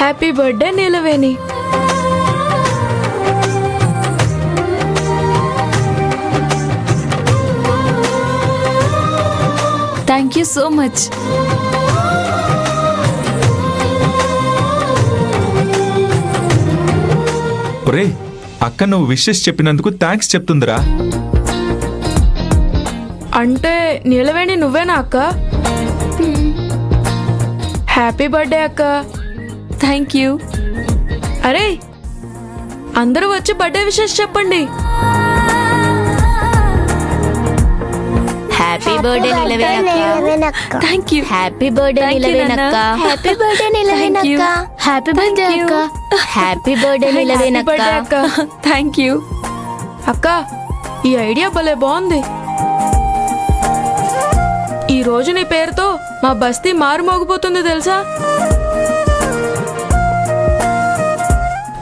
Happy birthday Neelaveni. Thank you so much. ఒరే అక్క నువ్వు విషెస్ చెప్పినందుకు థ్యాంక్స్ చెప్తుందిరా. అంటే నీలవేణి నువ్వేనా అక్క? హ్యాపీ బర్త్డే అక్క. Thank you. అరే అందరూ వచ్చి బర్త్డే విషెస్ చెప్పండి. హ్యాపీ బర్త్డే నిలవేనక్క. Thank you. హ్యాపీ బర్త్డే నిలవేనక్క. హ్యాపీ బర్త్డే నిలవేనక్క. హ్యాపీ బర్త్డే అక్క. హ్యాపీ బర్త్డే నిలవేనక్క. అక్క థ్యాంక్ యూ. అక్క ఈ ఐడియా భలే బాగుంది. ఈ రోజు నీ పేరుతో మా బస్తీ మారుమోగిపోతుంది తెలుసా?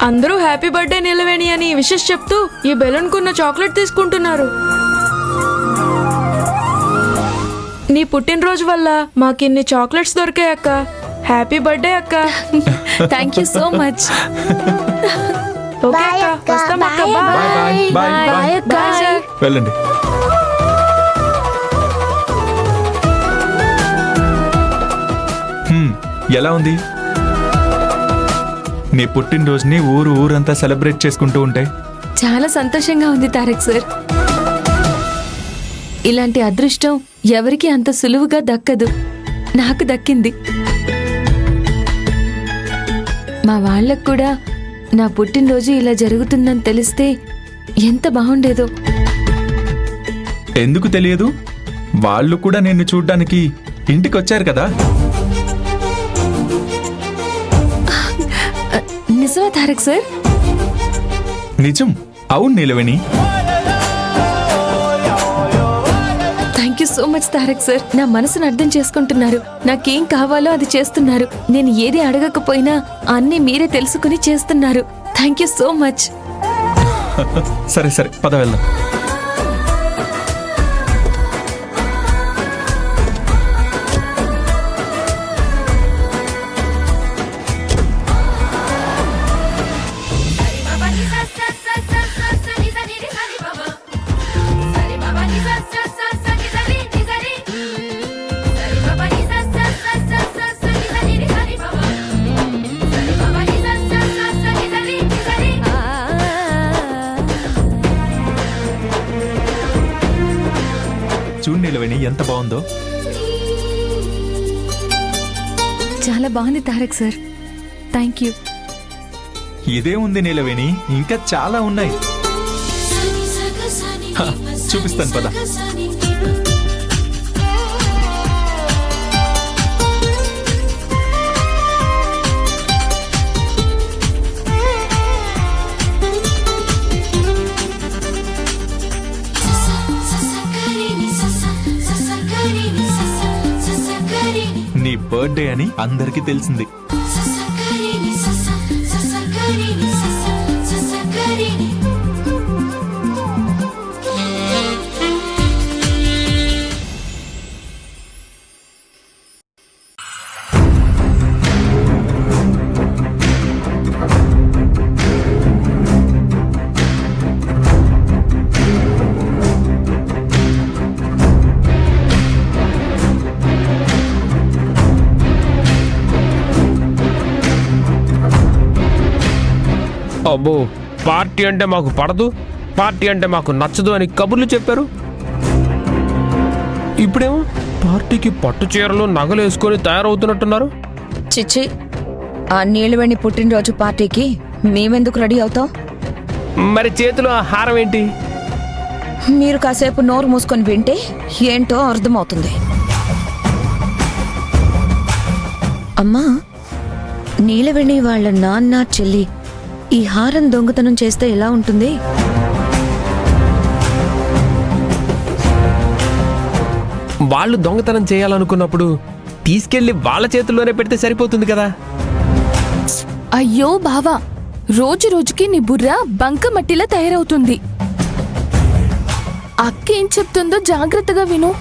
అందరూ హ్యాపీ బర్త్డే నీలవేణి అని విషెస్ చెప్తూ ఈ బెలూన్ కున్న చాక్లెట్ తీసుకుంటున్నారు. నీ పుట్టినరోజు వల్ల మాకిన్ని చాక్లెట్స్ దొరికాయి అక్క. హ్యాపీ బర్త్డే అక్క. Thank you so much. Okay అక్క వస్తాం అక్క. Bye bye bye bye. వెళ్ళండి. ఎలా ఉంది? నీ పుట్టినరోజుని ఊరంతా సెలబ్రేట్ చేసుకుంటూ ఉంటాయి. చాలా సంతోషంగా ఉంది తారక్ సార్. ఇలాంటి అదృష్టం ఎవరికి అంత సులువుగా దక్కదు. నాకు దక్కింది. మా వాళ్ళకు కూడా నా పుట్టినరోజు ఇలా జరుగుతుందని తెలిస్తే ఎంత బాగుండేదో. ఎందుకు తెలియదు? వాళ్ళు కూడా నిన్ను చూడ్డానికి ఇంటికి వచ్చారు కదా. నిజమా తారక్ సార్? నిజం. అవును Neelaveni. Thank you so much Tarak sir. నా మనసును అర్థం చేసుకుంటున్నారు. నాకేం కావాలో అది చేస్తున్నారు. నేను ఏది అడగకపోయినా అన్నీ మీరే తెలుసుకుని చేస్తున్నారు. Thank you so much. సరే సరే పద వెళ్దాం. చూడు నీలవేణి ఎంత బాగుందో. చాలా బాగుంది తారక్ సార్. Thank you. ఇదే ఉంది నీలవేణి, ఇంకా చాలా ఉన్నాయి. చూపిస్తాను పద. నీ బర్త్డే అని అందరికీ తెలిసింది. అబ్బో, పార్టీ అంటే మాకు పడదు, పార్టీ అంటే మాకు నచ్చదు అని కబుర్లు చెప్పారు. ఇప్పుడేమో పార్టీకి పట్టు చీరలు నగలు వేసుకొని తయారవుతున్నట్టున్నారు. చిచ్చి, ఆ నీలవేణి పుట్టినరోజు పార్టీకి మేమెందుకు రెడీ అవుతాం? మరి చేతిలో ఆ హారం ఏంటి? మీరు కాసేపు నోరు మూసుకొని వింటే ఏంటో అర్థమవుతుంది. అమ్మా, నీలవేణి వాళ్ళ నాన్న చెల్లి ఈ హారం దొంగతనం చేస్తే ఎలా ఉంటుంది? వాళ్ళు దొంగతనం చేయాలనుకున్నప్పుడు తీసుకెళ్లి వాళ్ళ చేతుల్లోనే పెడితే సరిపోతుంది కదా. అయ్యో బావా, రోజు రోజుకి నీ బుర్ర బంకమట్టిలా తయారవుతుంది. అక్క ఏం చెప్తుందో జాగ్రత్తగా విను.